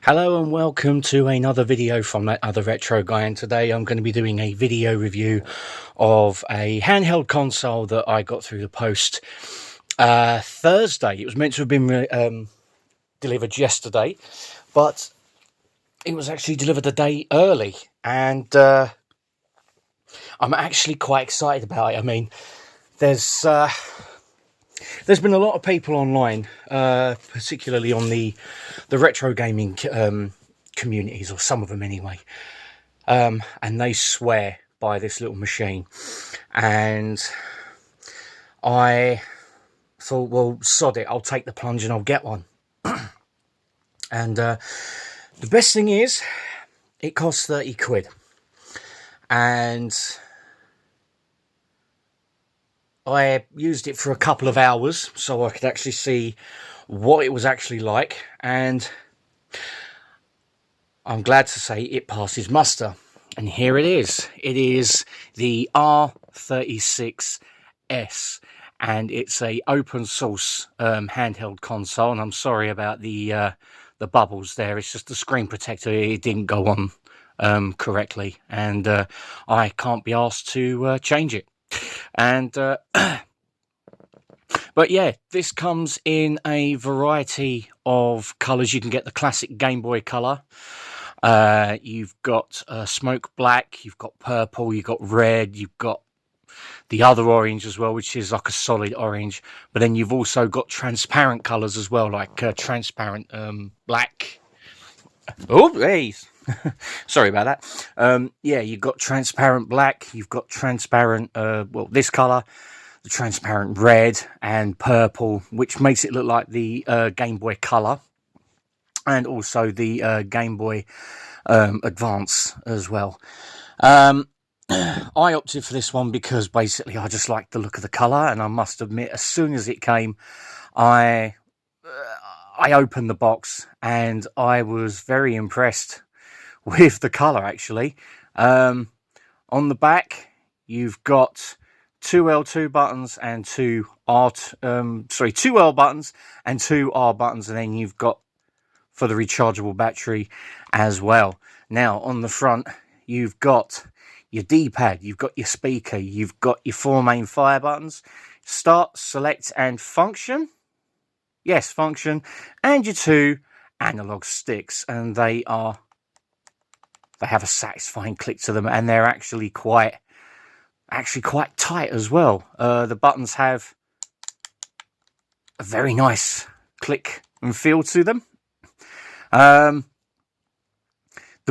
Hello and welcome to another video from that other retro guy, and today I'm going to be doing a video review of a handheld console that I got through the post Thursday. It was meant to have been delivered yesterday, but it was actually delivered a day early, and I'm actually quite excited about it. I mean, there's been a lot of people online, particularly on the retro gaming communities, or some of them anyway, and they swear by this little machine. And I thought, well, sod it, I'll take the plunge and I'll get one. And the best thing is, it costs 30 quid. And I used it for a couple of hours so I could actually see what it was actually like, and I'm glad to say it passes muster. And here it is. It is the R36S, and it's a open source handheld console. And I'm sorry about the bubbles there. It's just the screen protector. It didn't go on correctly, and I can't be asked to change it. And but yeah, this comes in a variety of colours. You can get the classic Game Boy colour. You've got smoke black, you've got purple, you've got red, you've got the other orange as well, which is like a solid orange. But then you've also got transparent colours as well, like transparent black. Oh, hey. Sorry about that. Yeah, you've got transparent black, you've got transparent, well, this colour, the transparent red and purple, which makes it look like the Game Boy Color, and also the Game Boy Advance as well. I opted for this one because basically I just like the look of the colour, and I must admit, as soon as it came, I opened the box and I was very impressed with the colour, actually. On the back, you've got two L2 buttons and two L buttons and two R buttons, and then you've got for the rechargeable battery as well. Now, on the front, you've got your D-pad, you've got your speaker, you've got your four main fire buttons: start, select, and function. Yes, function. And your two analog sticks, and they have a satisfying click to them, and they're actually quite tight as well. The buttons have a very nice click and feel to them. The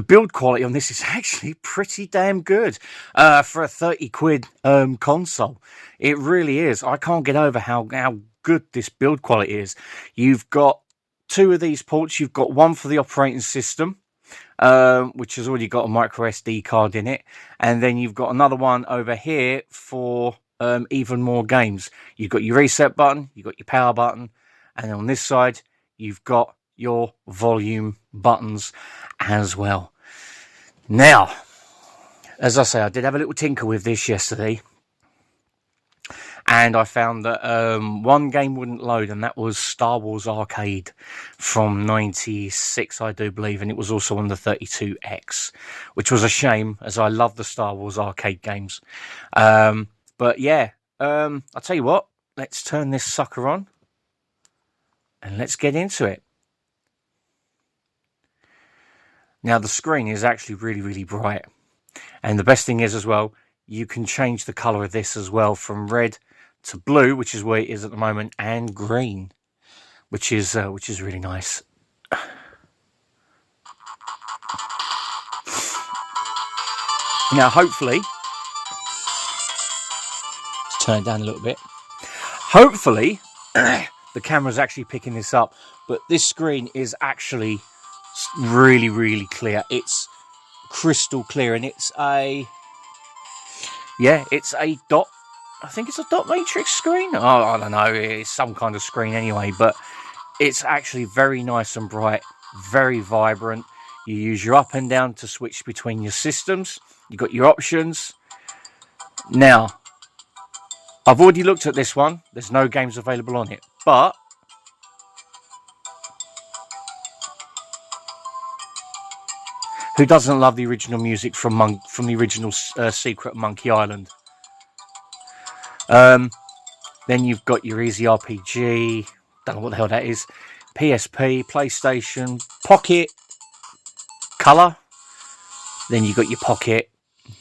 build quality on this is actually pretty damn good for a 30 quid console. It really is. I can't get over how good this build quality is. You've got two of these ports. You've got one for the operating system, which has already got a micro SD card in it, and then you've got another one over here for even more games. You've got your reset button, you've got your power button, and on this side you've got your volume buttons as well. Now, as I say, I did have a little tinker with this yesterday, and I found that one game wouldn't load, and that was Star Wars Arcade from '96, I do believe, and it was also on the 32X, which was a shame, as I love the Star Wars Arcade games. But yeah, I'll tell you what, let's turn this sucker on and let's get into it. Now, the screen is actually really bright, and the best thing is as well, you can change the colour of this as well, from red to blue, which is where it is at the moment, and green, which is really nice. Now, hopefully, let's turn it down a little bit. Hopefully, the camera's actually picking this up, but this screen is actually really clear. It's crystal clear, and it's a dot. I think it's a dot matrix screen. Oh, I don't know. It's some kind of screen anyway, but it's actually very nice and bright, very vibrant. You use your up and down to switch between your systems. You've got your options. Now, I've already looked at this one. There's no games available on it, but Who doesn't love the original music from the original Secret Monkey Island? Then you've got your Easy RPG. Don't know what the hell that is. PSP, PlayStation, Pocket, Color. Then you've got your Pocket,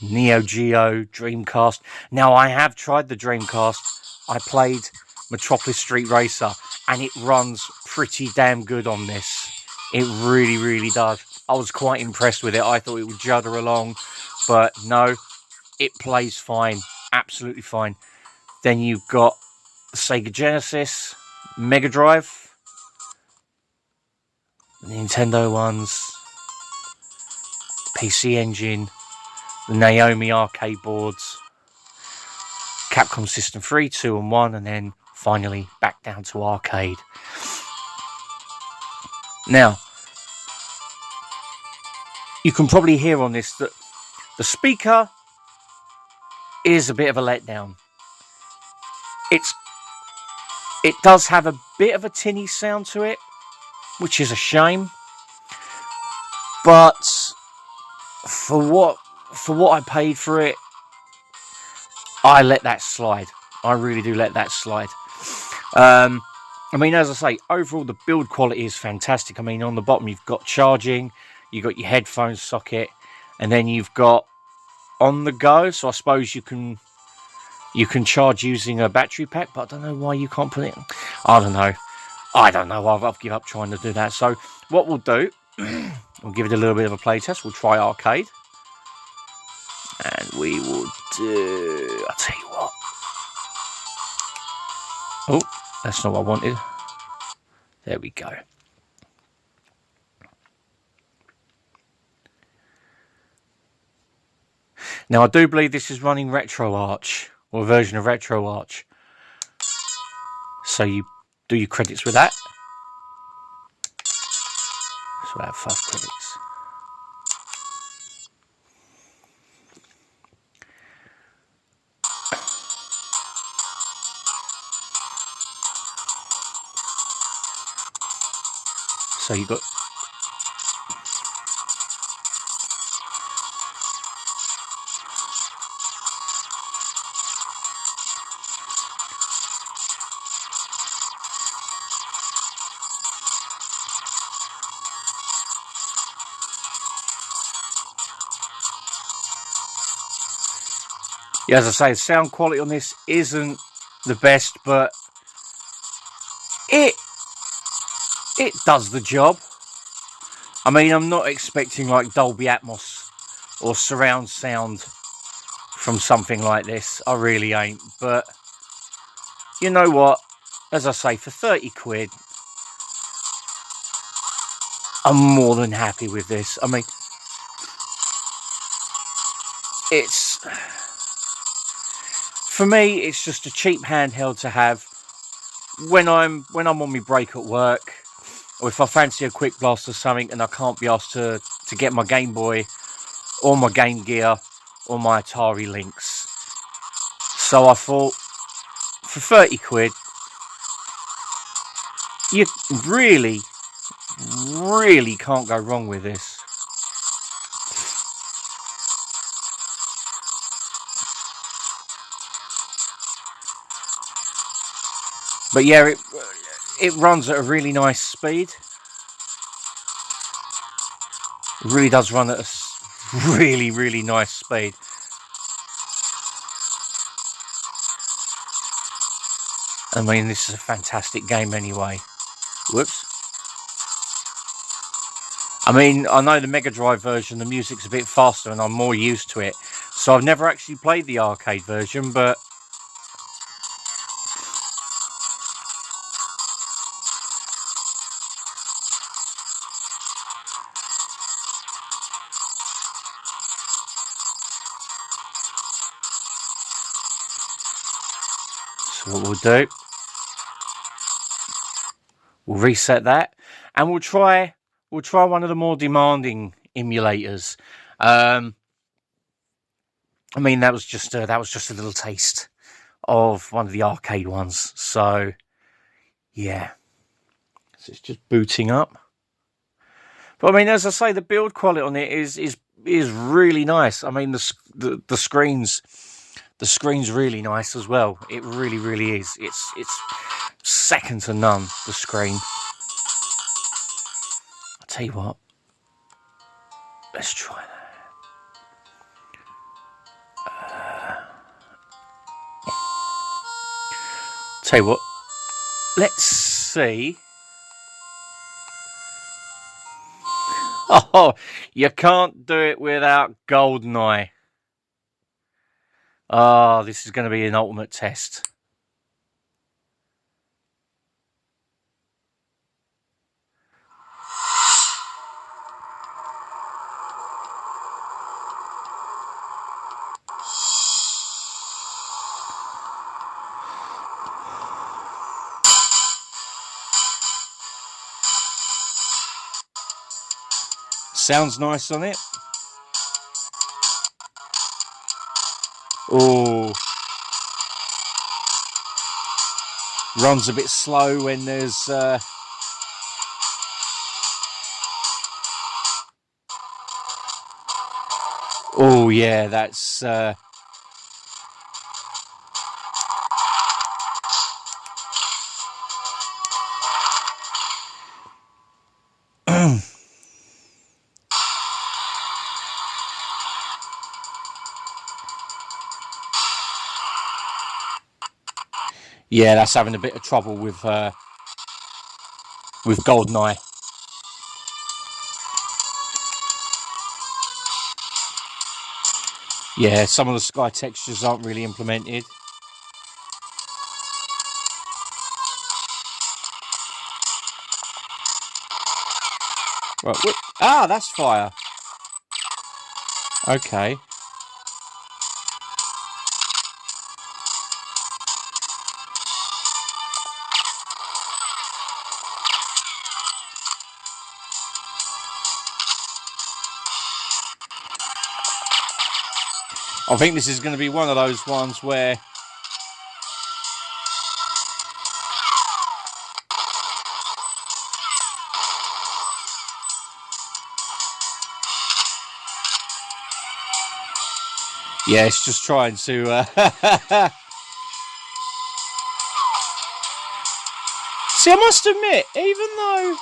Neo Geo, Dreamcast. Now, I have tried the Dreamcast. I played Metropolis Street Racer, and it runs pretty damn good on this. It really, really does. I was quite impressed with it. I thought it would judder along, but no, it plays fine. Absolutely fine. Then you've got the Sega Genesis, Mega Drive, the Nintendo ones, PC Engine, the Naomi arcade boards, Capcom System 3, 2 and 1, and then finally back down to arcade. Now, you can probably hear on this that the speaker is a bit of a letdown. It does have a bit of a tinny sound to it, which is a shame. But for what I paid for it, I let that slide. I really do let that slide. I mean, as I say, overall the build quality is fantastic. I mean, on the bottom you've got charging, you've got your headphones socket, and then you've got on the go. So I suppose you can charge using a battery pack, but I don't know why you can't put it. I don't know. I've given up trying to do that. So what we'll do, we'll give it a little bit of a play test. We'll try arcade, and we will do. I'll tell you what. Oh, that's not what I wanted. There we go. Now I do believe this is running RetroArch, or a version of RetroArch. So you do your credits with that. So I have 5 credits. So you got. Yeah, as I say, the sound quality on this isn't the best, but it does the job. I mean, I'm not expecting like Dolby Atmos or surround sound from something like this. I really ain't. But you know what? As I say, for 30 quid, I'm more than happy with this. I mean, it's, for me, it's just a cheap handheld to have when I'm on my break at work, or if I fancy a quick blast or something and I can't be asked to get my Game Boy or my Game Gear or my Atari Lynx. So I thought, for 30 quid, you really, really can't go wrong with this. But yeah, it runs at a really nice speed. It really does run at a really, really nice speed. I mean, this is a fantastic game anyway. Whoops. I mean, I know the Mega Drive version, the music's a bit faster and I'm more used to it. So I've never actually played the arcade version, but so what we'll do, we'll reset that and we'll try one of the more demanding emulators. I mean, that was just a little taste of one of the arcade ones. So yeah, so it's just booting up. But I mean, as I say, the build quality on it is really nice. I mean, the screen's really nice as well. It really is. It's second to none. The screen. I'll tell you what. Let's try that. Tell you what. Let's see. Oh, you can't do it without GoldenEye. Oh, this is going to be an ultimate test. Sounds nice on it. Oh, runs a bit slow when there's oh yeah, that's yeah, that's having a bit of trouble with GoldenEye. Yeah, some of the sky textures aren't really implemented. Right, ah, that's fire. Okay. I think this is going to be one of those ones where yeah, it's just trying to see, I must admit, even though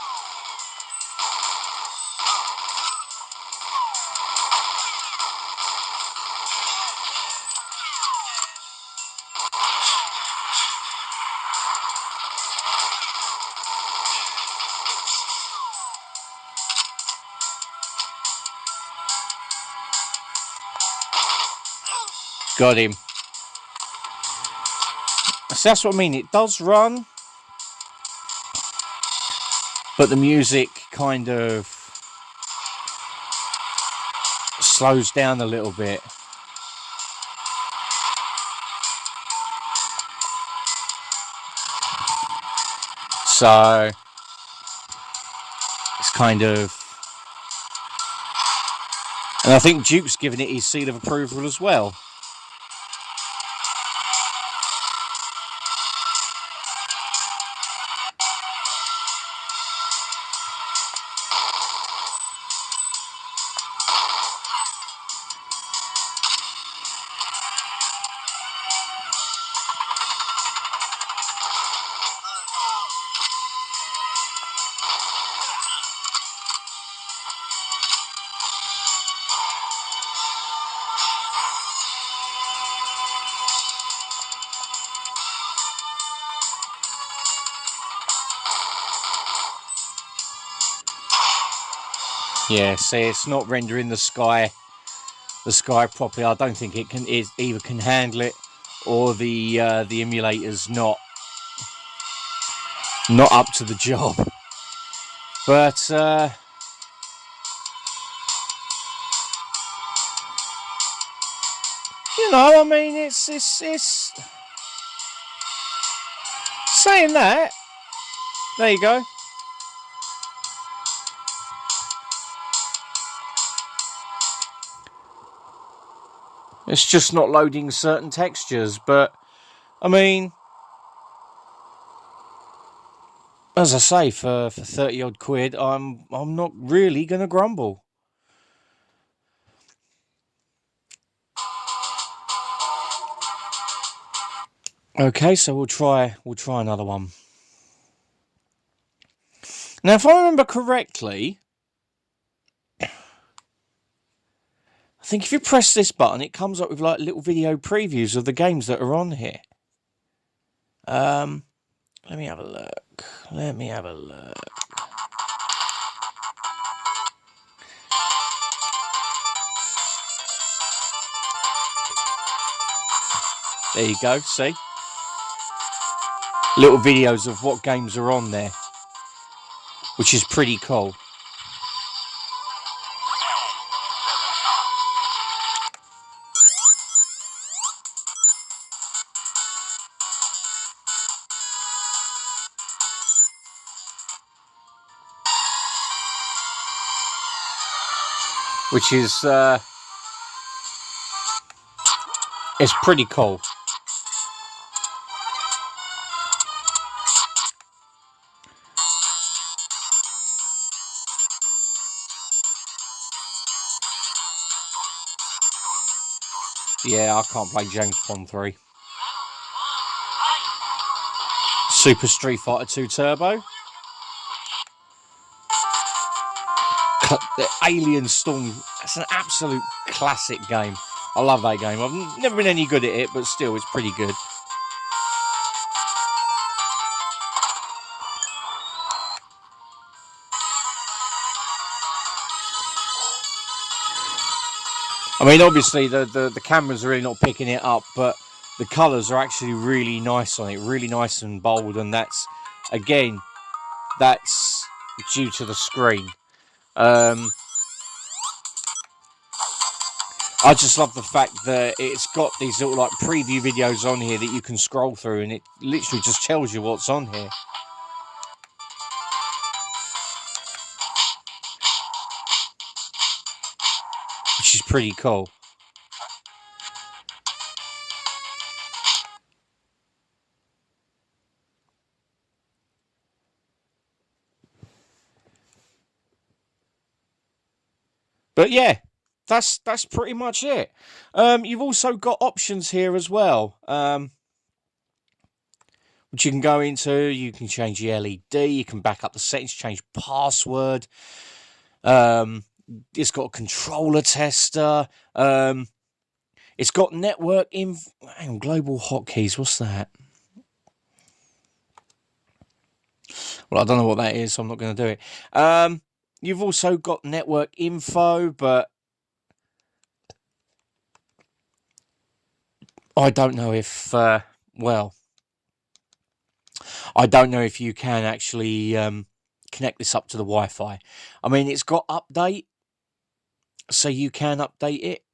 got him. So that's what I mean. It does run, but the music kind of slows down a little bit. So it's kind of, and I think Duke's given it his seal of approval as well. Yeah, see, it's not rendering the sky properly. I don't think it either can handle it, or the emulator's not up to the job. But you know, I mean, it's saying that. There you go. It's just not loading certain textures, but I mean, as I say, for 30 odd quid, I'm not really gonna grumble. Okay, so we'll try another one. Now, if I remember correctly, I think if you press this button, it comes up with like little video previews of the games that are on here. Let me have a look. There you go, see? Little videos of what games are on there, which is pretty cool. Which is, it's pretty cool. Yeah, I can't play James Bond 3. Super Street Fighter 2 Turbo. The Alien Storm. That's an absolute classic game. I love that game. I've never been any good at it, but still, it's pretty good. I mean, obviously, the cameras are really not picking it up, but the colours are actually really nice on it. Really nice and bold, and that's, again, that's due to the screen. I just love the fact that it's got these little like preview videos on here that you can scroll through, and it literally just tells you what's on here. Which is pretty cool. But yeah, that's pretty much it. You've also got options here as well, which you can go into. You can change the LED. You can back up the settings, change password. It's got a controller tester. It's got network hang on, global hotkeys. What's that? Well, I don't know what that is, so I'm not going to do it. You've also got network info, but I don't know if, well, I don't know if you can actually connect this up to the Wi-Fi. I mean, it's got update, so you can update it.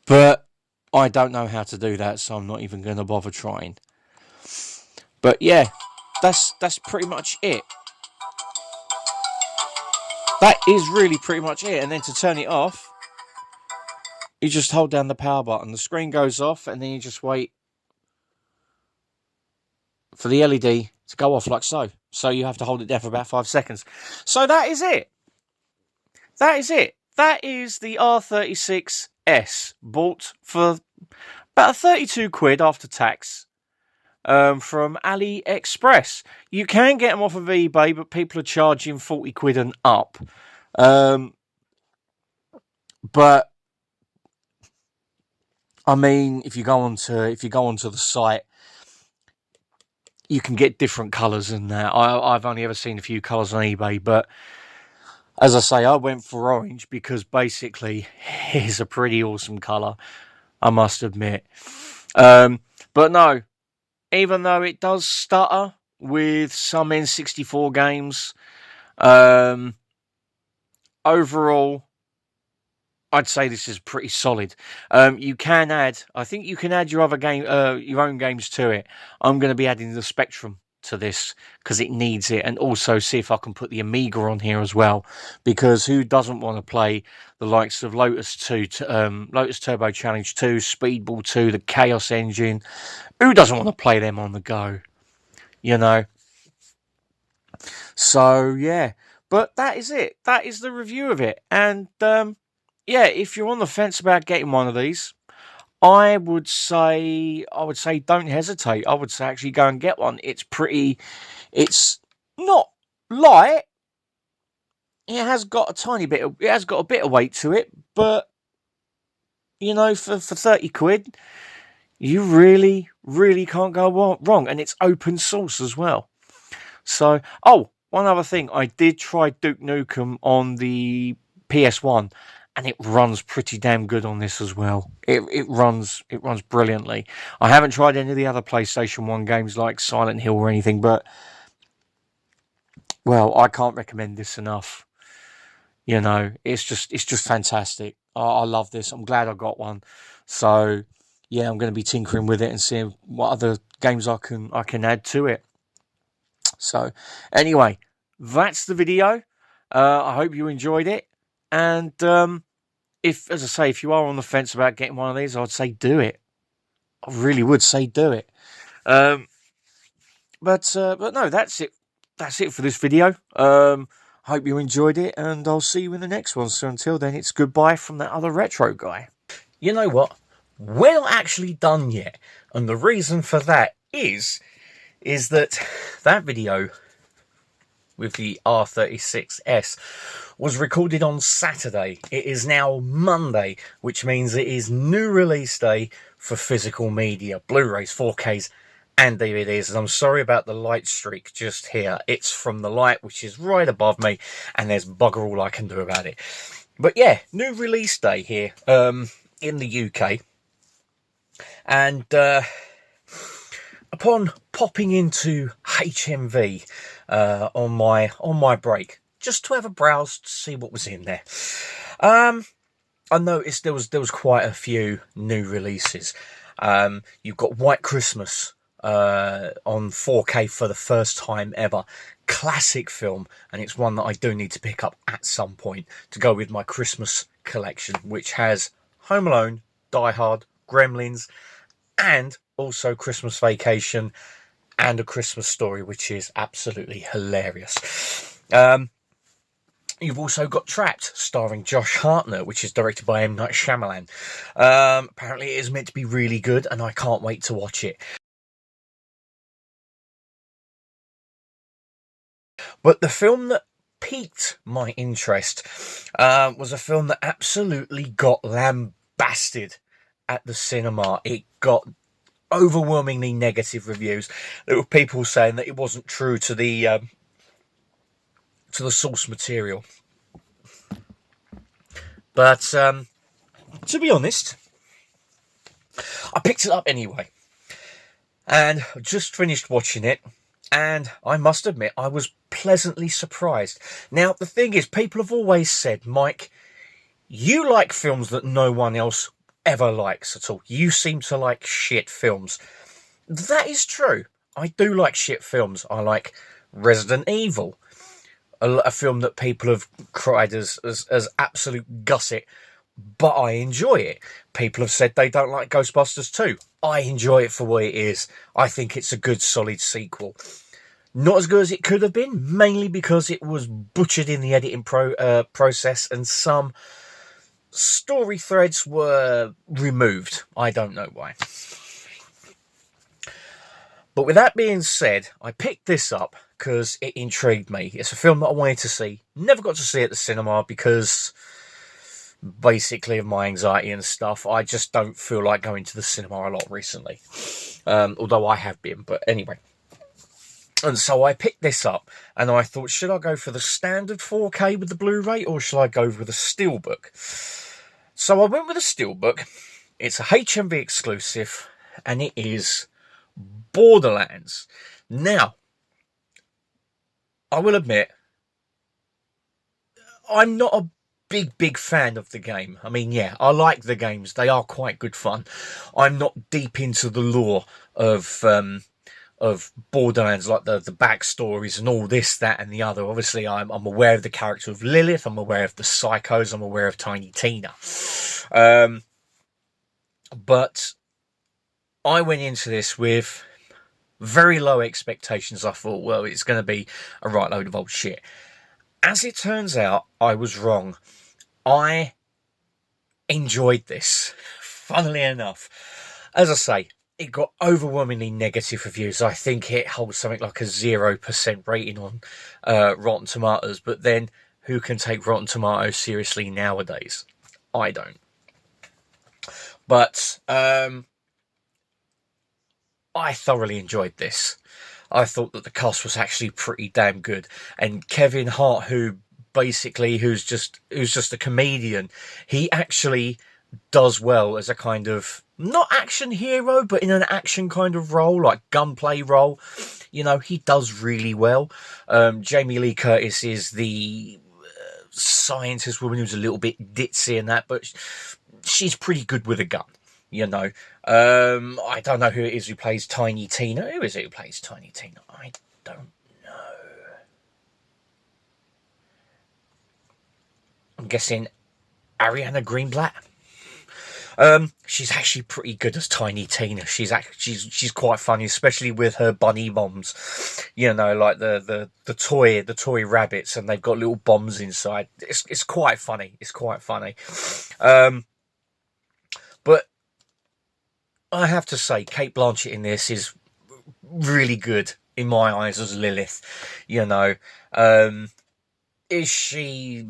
But I don't know how to do that, so I'm not even going to bother trying. But yeah, that's pretty much it. That is really pretty much it. And then to turn it off, you just hold down the power button. The screen goes off, and then you just wait for the LED to go off like so. So you have to hold it there for about 5 seconds. So that is it. That is it. That is the R36S, bought for about 32 quid after tax. From AliExpress. You can get them off of eBay, but people are charging 40 quid and up. But I mean, if you go onto the site, you can get different colours in that. I've only ever seen a few colours on eBay, but as I say, I went for orange because basically it's a pretty awesome colour, I must admit. But no. Even though it does stutter with some N64 games, overall, I'd say this is pretty solid. You can add, I think you can add your own games to it. I'm going to be adding the Spectrum to this because it needs it, and also see if I can put the Amiga on here as well, because who doesn't want to play the likes of Lotus Turbo Challenge 2, Speedball 2, the Chaos Engine? Who doesn't want to play them on the go? you know. So yeah, but that is it. That is the review of it. And yeah, if you're on the fence about getting one of these, I would say don't hesitate. I would say actually go and get one. It's not light. It has got a bit of weight to it, but you know, for 30 quid, you really, really can't go wrong. And it's open source as well. So, oh, one other thing, I did try Duke Nukem on the PS1, and it runs pretty damn good on this as well. It runs brilliantly. I haven't tried any of the other PlayStation 1 games like Silent Hill or anything, but well, I can't recommend this enough. You know, it's just fantastic. I love this. I'm glad I got one. So yeah, I'm going to be tinkering with it and seeing what other games I can add to it. So anyway, that's the video. I hope you enjoyed it. And if you are on the fence about getting one of these, I'd say do it. I really would say do it. But no, that's it. That's it for this video. Hope you enjoyed it, and I'll see you in the next one. So until then, it's goodbye from that other retro guy. You know what? We're not actually done yet, and the reason for that is that video with the R36S was recorded on Saturday. It is now Monday, which means it is new release day for physical media, Blu-rays, 4Ks, and DVDs. And I'm sorry about the light streak just here. It's from the light, which is right above me, and there's bugger all I can do about it. But yeah, new release day here in the UK. And upon popping into HMV on my break, just to have a browse to see what was in there, I noticed there was quite a few new releases. You've got White Christmas on 4K for the first time ever. Classic film, and it's one that I do need to pick up at some point to go with my Christmas collection, which has Home Alone, Die Hard, Gremlins, and also Christmas Vacation and A Christmas Story, which is absolutely hilarious. You've also got Trapped, starring Josh Hartnett, which is directed by M. Night Shyamalan. Apparently it is meant to be really good, and I can't wait to watch it. But the film that piqued my interest was a film that absolutely got lambasted at the cinema. It got overwhelmingly negative reviews. There were people saying that it wasn't true to the source material. But to be honest, I picked it up anyway, and just finished watching it, and I must admit I was pleasantly surprised. Now the thing is, people have always said, Mike, you like films that no one else ever likes at all. You seem to like shit films. That is true. I do like shit films. I like Resident Evil, a film that people have cried as absolute gusset, but I enjoy it. People have said they don't like Ghostbusters 2. I enjoy it for what it is. I think it's a good, solid sequel. Not as good as it could have been, mainly because it was butchered in the editing process, and some story threads were removed. I don't know why. But with that being said, I picked this up because it intrigued me. It's a film that I wanted to see. Never got to see it at the cinema because basically of my anxiety and stuff. I just don't feel like going to the cinema a lot recently. Although I have been, but anyway. And so I picked this up, and I thought, should I go for the standard 4K with the Blu-ray, or should I go with a Steelbook? So I went with a Steelbook. It's a HMV Exclusive, and it is Borderlands. Now, I will admit, I'm not a big fan of the game. I mean, yeah, I like the games. They are quite good fun. I'm not deep into the lore of Borderlands, like the backstories and all this, that, and the other. Obviously, I'm aware of the character of Lilith. I'm aware of the Psychos. I'm aware of Tiny Tina. But I went into this with Very low expectations. I thought, well, it's going to be a right load of old shit. As it turns out, I was wrong. I enjoyed this, funnily enough. As I say, it got overwhelmingly negative reviews. I think it holds something like a 0% rating on Rotten Tomatoes. But then, who can take Rotten Tomatoes seriously nowadays? I don't. But I thoroughly enjoyed this. I thought that the cast was actually pretty damn good. And Kevin Hart, who's just a comedian, he actually does well as a kind of, not action hero, but in an action kind of role, like gunplay role. You know, he does really well. Jamie Lee Curtis is the scientist woman who's a little bit ditzy and that, but she's pretty good with a gun. You know, I don't know who it is who plays Tiny Tina. Who is it who plays Tiny Tina? I don't know. I'm guessing Ariana Greenblatt. She's actually pretty good as Tiny Tina. She's quite funny, especially with her bunny bombs. You know, like the toy rabbits, and they've got little bombs inside. It's quite funny. It's quite funny. But I have to say, Cate Blanchett in this is really good in my eyes as Lilith. You know, is she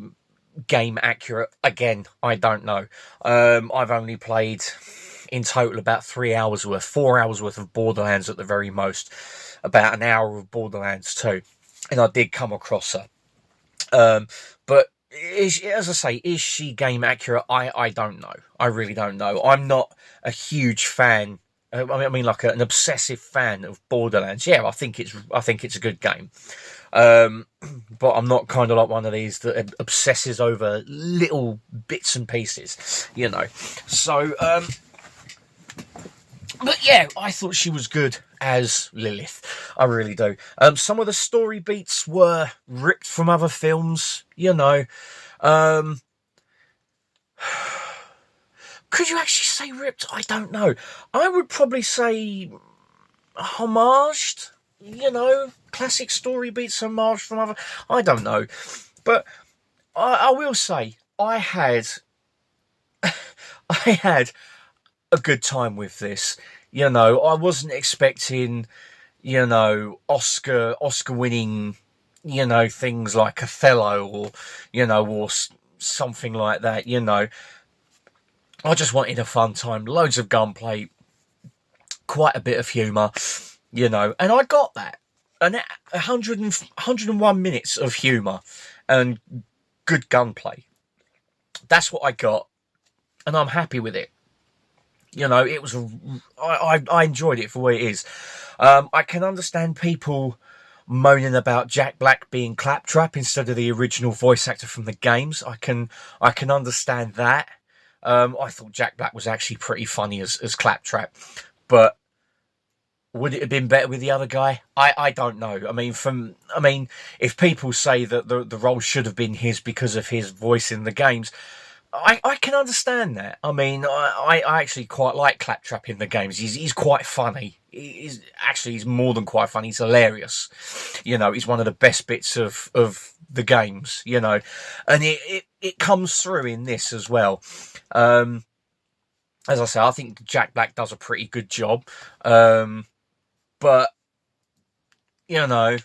game accurate? Again, I don't know. I've only played in total about 4 hours worth of Borderlands at the very most, about an hour of Borderlands 2, and I did come across her. But as I say, is she game accurate? I don't know. I really don't know. I'm not a huge fan. I mean, like an obsessive fan of Borderlands. Yeah, I think it's a good game. But I'm not kind of like one of these that obsesses over little bits and pieces, you know. So, but yeah, I thought she was good as Lilith. I really do. Some of the story beats were ripped from other films, you know. Could you actually say ripped? I don't know. I would probably say homaged, you know, classic story beats homaged from other. I don't know. But I will say I had a good time with this. You know, I wasn't expecting, you know, Oscar winning, you know, things like Othello or, you know, or something like that, you know. I just wanted a fun time, loads of gunplay, quite a bit of humour, you know, and I got that. And 101 minutes of humour and good gunplay. That's what I got, and I'm happy with it. You know, it was I enjoyed it for what it is. I can understand people moaning about Jack Black being Claptrap instead of the original voice actor from the games. I can understand that. I thought Jack Black was actually pretty funny as Claptrap, but would it have been better with the other guy? I don't know. I mean, if people say that the role should have been his because of his voice in the games, I can understand that. I mean, I actually quite like Claptrap in the games. He's quite funny. He's more than quite funny. He's hilarious. You know, he's one of the best bits of the games, you know, and it comes through in this as well. As I say, I think Jack Black does a pretty good job. But, you know,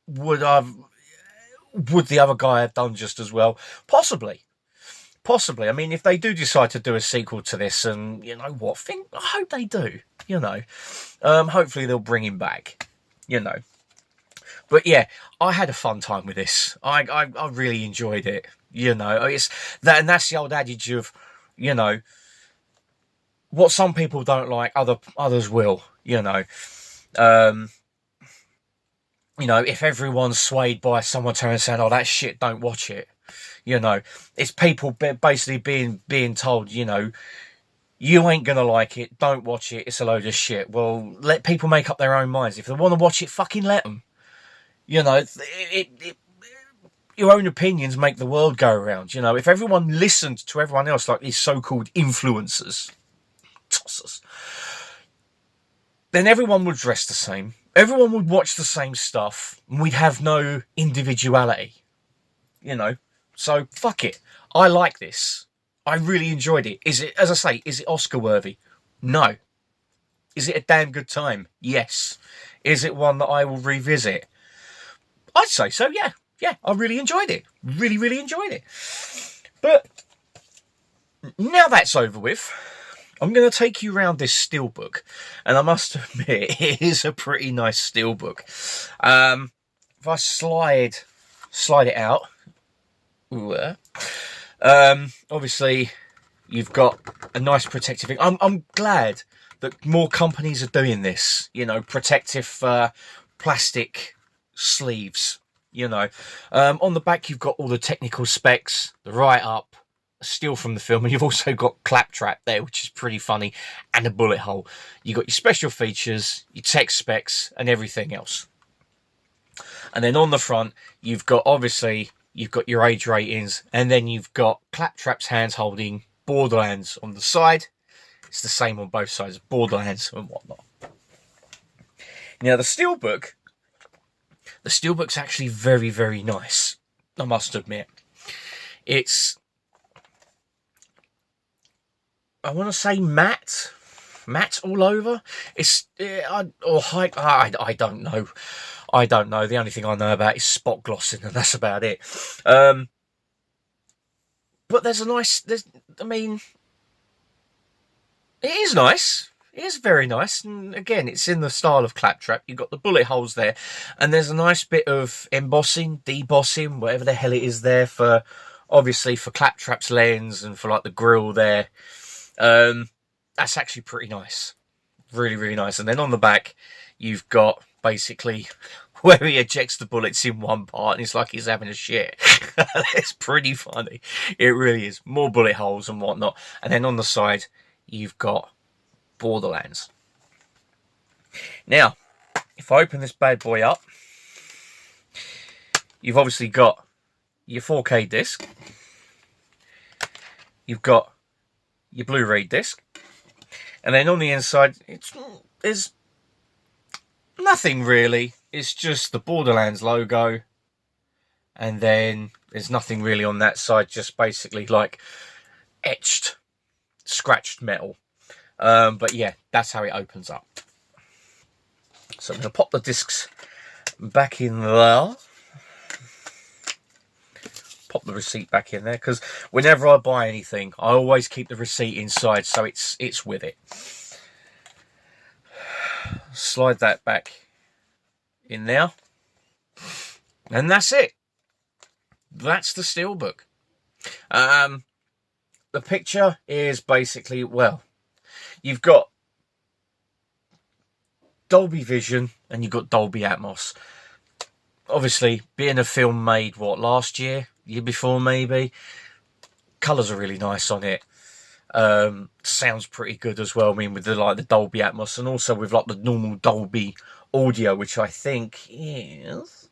would the other guy have done just as well? Possibly. I mean, if they do decide to do a sequel to this, and you know what, I hope they do, you know. Hopefully they'll bring him back, you know. But yeah, I had a fun time with this. I really enjoyed it, you know. It's that, and that's the old adage of, you know, what some people don't like, others will, you know. You know, if everyone's swayed by someone turning and saying, "Oh, that shit, don't watch it," you know, it's people basically being told, you know, you ain't gonna like it, don't watch it, it's a load of shit. Well, let people make up their own minds. If they want to watch it, fucking let them. You know, your own opinions make the world go around. You know, if everyone listened to everyone else like these so-called influencers, tossers, then everyone would dress the same. Everyone would watch the same stuff. And we'd have no individuality. You know? So, fuck it. I like this. I really enjoyed it. Is it, as I say, is it Oscar worthy? No. Is it a damn good time? Yes. Is it one that I will revisit? I'd say so, yeah. Yeah, I really enjoyed it. Really, really enjoyed it. But now that's over with, I'm going to take you around this Steelbook. And I must admit, it is a pretty nice Steelbook. If I slide it out. Obviously, you've got a nice protective thing. I'm glad that more companies are doing this. You know, protective plastic sleeves. You know, on the back you've got all the technical specs, the write-up, a steal from the film, and you've also got claptrap there, which is pretty funny, and a bullet hole. You've got your special features, your tech specs, and everything else. And then on the front, you've got, obviously, you've got your age ratings, and then you've got claptrap's hands holding Borderlands on the side. It's the same on both sides of Borderlands and whatnot. Now, the Steelbook's actually very, very nice, I must admit. It's, I want to say matte all over. It's, I don't know. I don't know. The only thing I know about is spot glossing, and that's about it. But there's a nice, I mean, it is nice. It is very nice, and again, it's in the style of claptrap. You've got the bullet holes there, and there's a nice bit of embossing, debossing, whatever the hell it is there for, obviously, for claptrap's lens and for like the grill there. That's actually pretty nice. Really, really nice. And then on the back, you've got basically where he ejects the bullets in one part, and it's like he's having a shit. It's pretty funny. It really is. More bullet holes and whatnot. And then on the side, you've got Borderlands. Now, if I open this bad boy up, you've obviously got your 4K disc. You've got your Blu-ray disc. And then on the inside, there's nothing really. It's just the Borderlands logo. And then there's nothing really on that side, just basically like etched, scratched metal. But yeah, that's how it opens up. So I'm going to pop the discs back in there. Pop the receipt back in there, because whenever I buy anything, I always keep the receipt inside, so it's with it. Slide that back in there. And that's it. That's the Steelbook. The picture is basically, well, you've got Dolby Vision and you've got Dolby Atmos. Obviously, being a film made, what, last year? Year before, maybe? Colours are really nice on it. Sounds pretty good as well. I mean, with the Dolby Atmos, and also with like the normal Dolby audio, which I think is...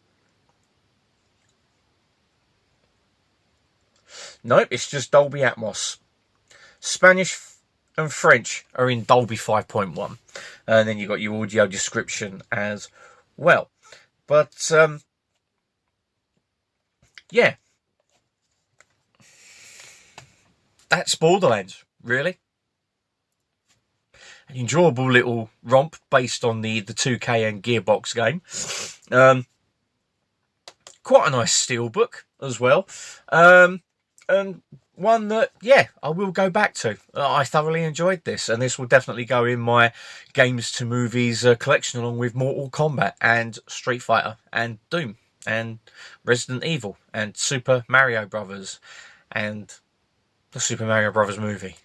Nope, it's just Dolby Atmos. Spanish and French are in Dolby 5.1. And then you've got your audio description as well. But, yeah. That's Borderlands, really. An enjoyable little romp based on the 2K and Gearbox game. Quite a nice Steelbook as well. And one that, yeah, I will go back to. I thoroughly enjoyed this, and this will definitely go in my Games to Movies collection, along with Mortal Kombat and Street Fighter and Doom and Resident Evil and Super Mario Brothers and the Super Mario Brothers movie.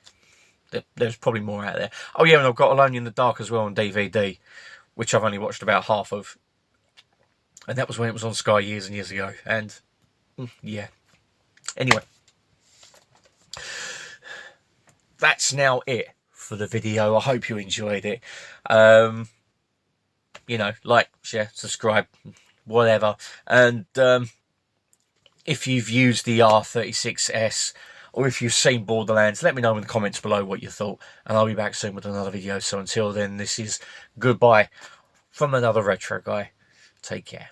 There's probably more out there. Oh yeah, and I've got Alone in the Dark as well on DVD, which I've only watched about half of. And that was when it was on Sky years and years ago. And, yeah. Anyway. That's now it for the video. I hope you enjoyed it. You know, like, share, subscribe, whatever. And if you've used the R36S or if you've seen Borderlands, let me know in the comments below what you thought, and I'll be back soon with another video. So until then, this is goodbye from another retro guy. Take care.